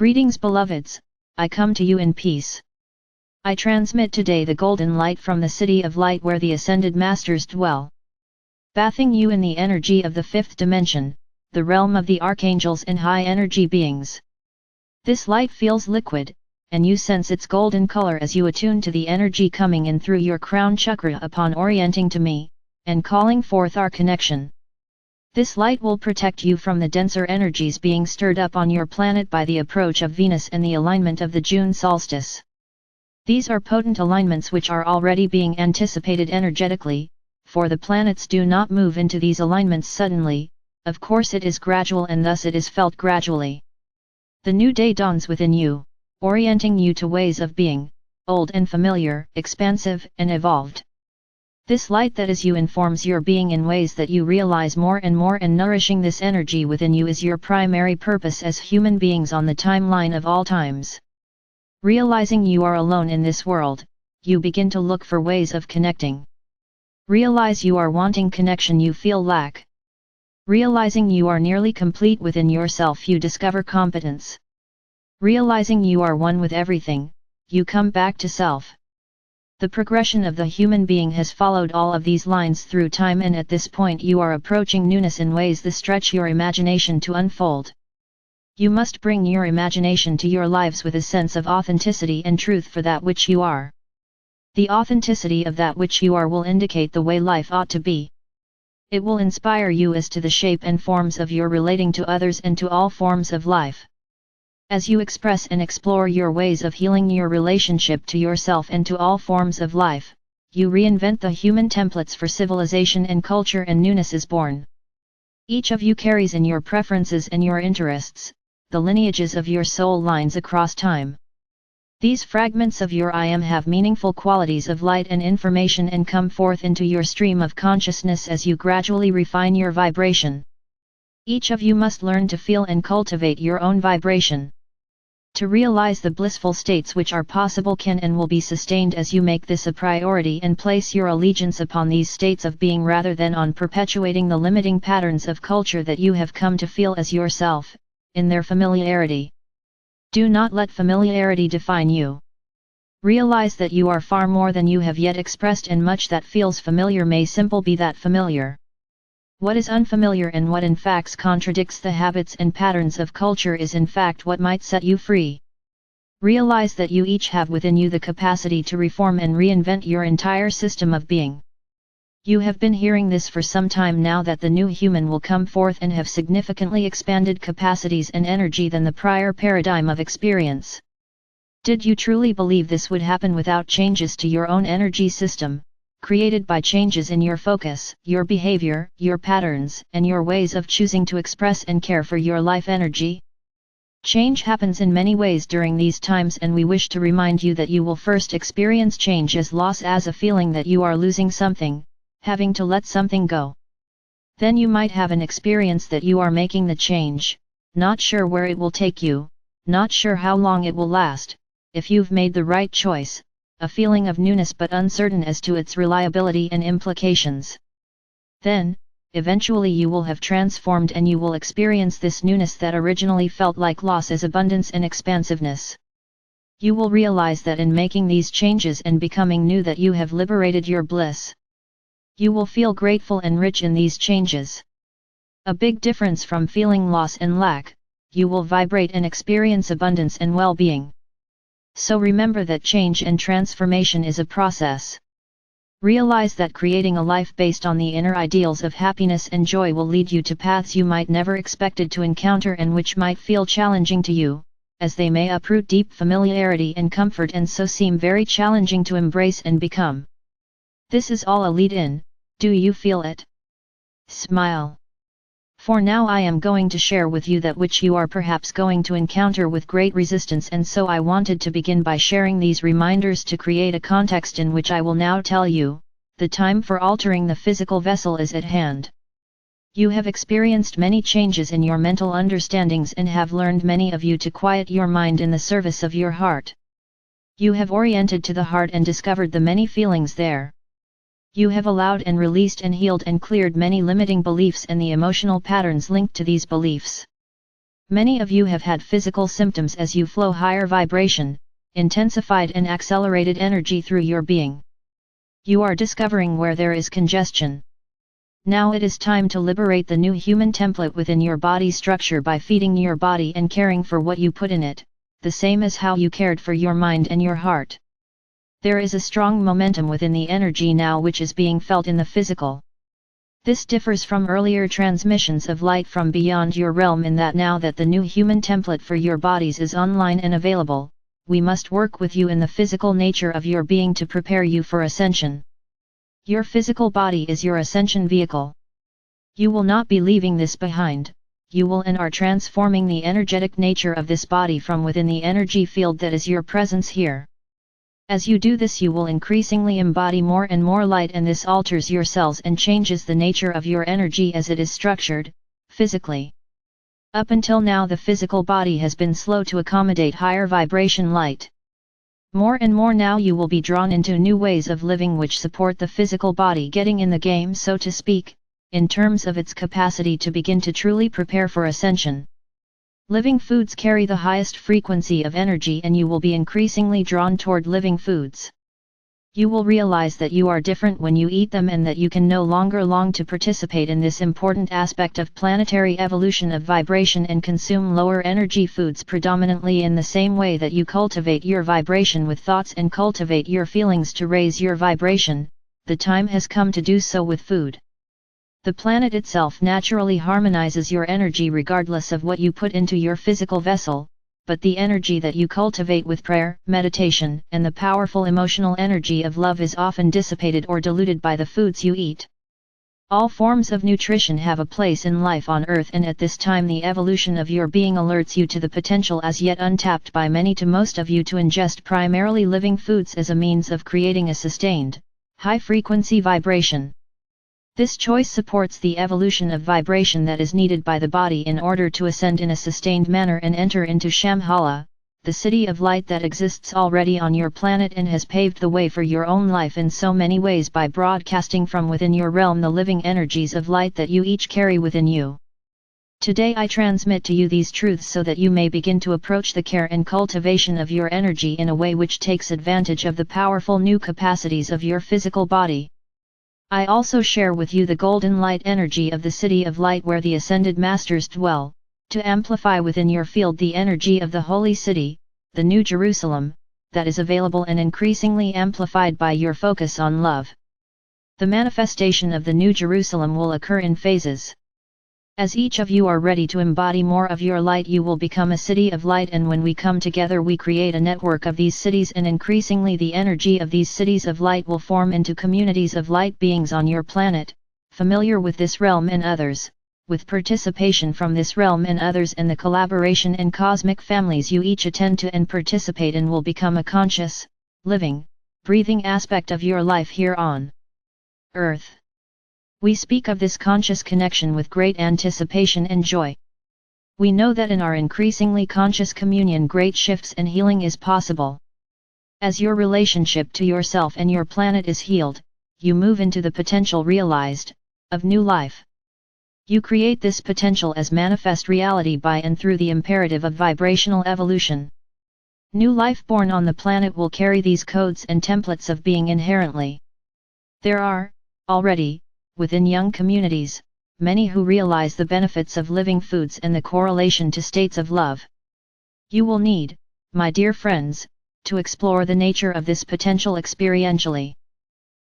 Greetings beloveds, I come to you in peace. I transmit today the golden light from the city of light where the ascended masters dwell. Bathing you in the energy of the fifth dimension, the realm of the archangels and high energy beings. This light feels liquid, and you sense its golden color as you attune to the energy coming in through your crown chakra upon orienting to me, and calling forth our connection. This light will protect you from the denser energies being stirred up on your planet by the approach of Venus and the alignment of the June solstice. These are potent alignments which are already being anticipated energetically, for the planets do not move into these alignments suddenly, of course it is gradual and thus it is felt gradually. The new day dawns within you, orienting you to ways of being, old and familiar, expansive and evolved. This light that is you informs your being in ways that you realize more and more, and nourishing this energy within you is your primary purpose as human beings on the timeline of all times. Realizing you are alone in this world, you begin to look for ways of connecting. Realize you are wanting connection, you feel lack. Realizing you are nearly complete within yourself, you discover competence. Realizing you are one with everything, you come back to self. The progression of the human being has followed all of these lines through time, and at this point you are approaching newness in ways that stretch your imagination to unfold. You must bring your imagination to your lives with a sense of authenticity and truth for that which you are. The authenticity of that which you are will indicate the way life ought to be. It will inspire you as to the shape and forms of your relating to others and to all forms of life. As you express and explore your ways of healing your relationship to yourself and to all forms of life, you reinvent the human templates for civilization and culture, and newness is born. Each of you carries in your preferences and your interests, the lineages of your soul lines across time. These fragments of your I am have meaningful qualities of light and information and come forth into your stream of consciousness as you gradually refine your vibration. Each of you must learn to feel and cultivate your own vibration. To realize the blissful states which are possible can and will be sustained as you make this a priority and place your allegiance upon these states of being rather than on perpetuating the limiting patterns of culture that you have come to feel as yourself, in their familiarity. Do not let familiarity define you. Realize that you are far more than you have yet expressed, and much that feels familiar may simply be that familiar. What is unfamiliar and what in fact contradicts the habits and patterns of culture is in fact what might set you free. Realize that you each have within you the capacity to reform and reinvent your entire system of being. You have been hearing this for some time now, that the new human will come forth and have significantly expanded capacities and energy than the prior paradigm of experience. Did you truly believe this would happen without changes to your own energy system, created by changes in your focus, your behavior, your patterns, and your ways of choosing to express and care for your life energy? Change happens in many ways during these times, and we wish to remind you that you will first experience change as loss, as a feeling that you are losing something, having to let something go. Then you might have an experience that you are making the change, not sure where it will take you, not sure how long it will last, if you've made the right choice, a feeling of newness but uncertain as to its reliability and implications. Then, eventually you will have transformed and you will experience this newness that originally felt like loss as abundance and expansiveness. You will realize that in making these changes and becoming new that you have liberated your bliss. You will feel grateful and rich in these changes. A big difference from feeling loss and lack, you will vibrate and experience abundance and well-being. So remember that change and transformation is a process. Realize that creating a life based on the inner ideals of happiness and joy will lead you to paths you might never expected to encounter and which might feel challenging to you, as they may uproot deep familiarity and comfort and so seem very challenging to embrace and become. This is all a lead-in, do you feel it? Smile. For now I am going to share with you that which you are perhaps going to encounter with great resistance, and so I wanted to begin by sharing these reminders to create a context in which I will now tell you, the time for altering the physical vessel is at hand. You have experienced many changes in your mental understandings and have learned, many of you, to quiet your mind in the service of your heart. You have oriented to the heart and discovered the many feelings there. You have allowed and released and healed and cleared many limiting beliefs and the emotional patterns linked to these beliefs. Many of you have had physical symptoms as you flow higher vibration, intensified and accelerated energy through your being. You are discovering where there is congestion. Now it is time to liberate the new human template within your body structure by feeding your body and caring for what you put in it, the same as how you cared for your mind and your heart. There is a strong momentum within the energy now which is being felt in the physical. This differs from earlier transmissions of light from beyond your realm in that now that the new human template for your bodies is online and available, we must work with you in the physical nature of your being to prepare you for ascension. Your physical body is your ascension vehicle. You will not be leaving this behind, you will and are transforming the energetic nature of this body from within the energy field that is your presence here. As you do this you will increasingly embody more and more light, and this alters your cells and changes the nature of your energy as it is structured, physically. Up until now the physical body has been slow to accommodate higher vibration light. More and more now you will be drawn into new ways of living which support the physical body getting in the game, so to speak, in terms of its capacity to begin to truly prepare for ascension. Living foods carry the highest frequency of energy and you will be increasingly drawn toward living foods. You will realize that you are different when you eat them and that you can no longer long to participate in this important aspect of planetary evolution of vibration and consume lower energy foods predominantly in the same way that you cultivate your vibration with thoughts and cultivate your feelings to raise your vibration. The time has come to do so with food. The planet itself naturally harmonizes your energy regardless of what you put into your physical vessel, but the energy that you cultivate with prayer, meditation, and the powerful emotional energy of love is often dissipated or diluted by the foods you eat. All forms of nutrition have a place in life on Earth, and at this time the evolution of your being alerts you to the potential as yet untapped by many to most of you to ingest primarily living foods as a means of creating a sustained, high-frequency vibration. This choice supports the evolution of vibration that is needed by the body in order to ascend in a sustained manner and enter into Shambhala, the city of light that exists already on your planet and has paved the way for your own life in so many ways by broadcasting from within your realm the living energies of light that you each carry within you. Today I transmit to you these truths so that you may begin to approach the care and cultivation of your energy in a way which takes advantage of the powerful new capacities of your physical body. I also share with you the golden light energy of the city of light where the ascended masters dwell, to amplify within your field the energy of the holy city, the New Jerusalem, that is available and increasingly amplified by your focus on love. The manifestation of the New Jerusalem will occur in phases. As each of you are ready to embody more of your light, you will become a city of light, and when we come together we create a network of these cities, and increasingly the energy of these cities of light will form into communities of light beings on your planet, familiar with this realm and others, with participation from this realm and others, and the collaboration and cosmic families you each attend to and participate in will become a conscious, living, breathing aspect of your life here on Earth. We speak of this conscious connection with great anticipation and joy. We know that in our increasingly conscious communion great shifts and healing is possible. As your relationship to yourself and your planet is healed, you move into the potential realized, of new life. You create this potential as manifest reality by and through the imperative of vibrational evolution. New life born on the planet will carry these codes and templates of being inherently. There are, already, within young communities, many who realize the benefits of living foods and the correlation to states of love. You will need, my dear friends, to explore the nature of this potential experientially.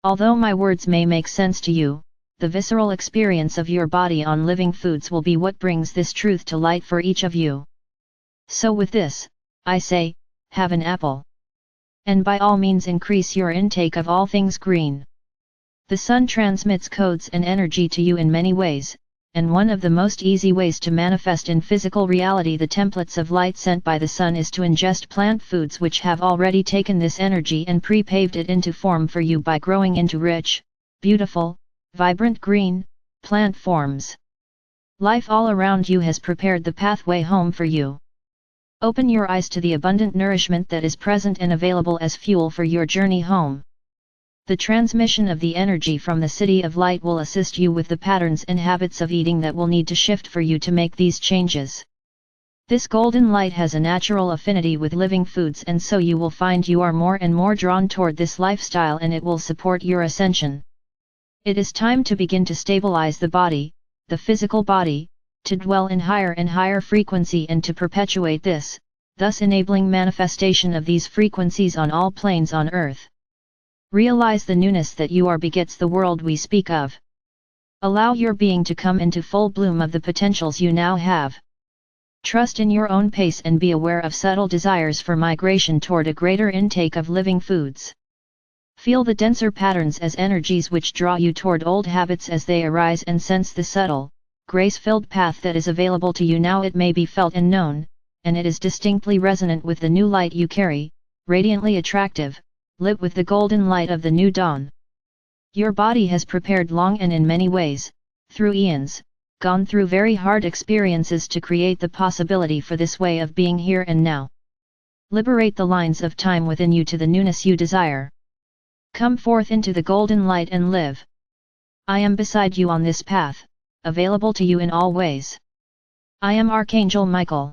Although my words may make sense to you, the visceral experience of your body on living foods will be what brings this truth to light for each of you. So with this, I say, have an apple. And by all means increase your intake of all things green. The sun transmits codes and energy to you in many ways, and one of the most easy ways to manifest in physical reality the templates of light sent by the sun is to ingest plant foods which have already taken this energy and pre-paved it into form for you by growing into rich, beautiful, vibrant green, plant forms. Life all around you has prepared the pathway home for you. Open your eyes to the abundant nourishment that is present and available as fuel for your journey home. The transmission of the energy from the city of light will assist you with the patterns and habits of eating that will need to shift for you to make these changes. This golden light has a natural affinity with living foods, and so you will find you are more and more drawn toward this lifestyle, and it will support your ascension. It is time to begin to stabilize the body, the physical body, to dwell in higher and higher frequency and to perpetuate this, thus enabling manifestation of these frequencies on all planes on earth. Realize the newness that you are begets the world we speak of. Allow your being to come into full bloom of the potentials you now have. Trust in your own pace and be aware of subtle desires for migration toward a greater intake of living foods. Feel the denser patterns as energies which draw you toward old habits as they arise, and sense the subtle, grace-filled path that is available to you now. It may be felt and known, and it is distinctly resonant with the new light you carry, radiantly attractive, lit with the golden light of the new dawn. Your body has prepared long and in many ways, through eons, gone through very hard experiences to create the possibility for this way of being here and now. Liberate the lines of time within you to the newness you desire. Come forth into the golden light and live. I am beside you on this path, available to you in all ways. I am Archangel Michael.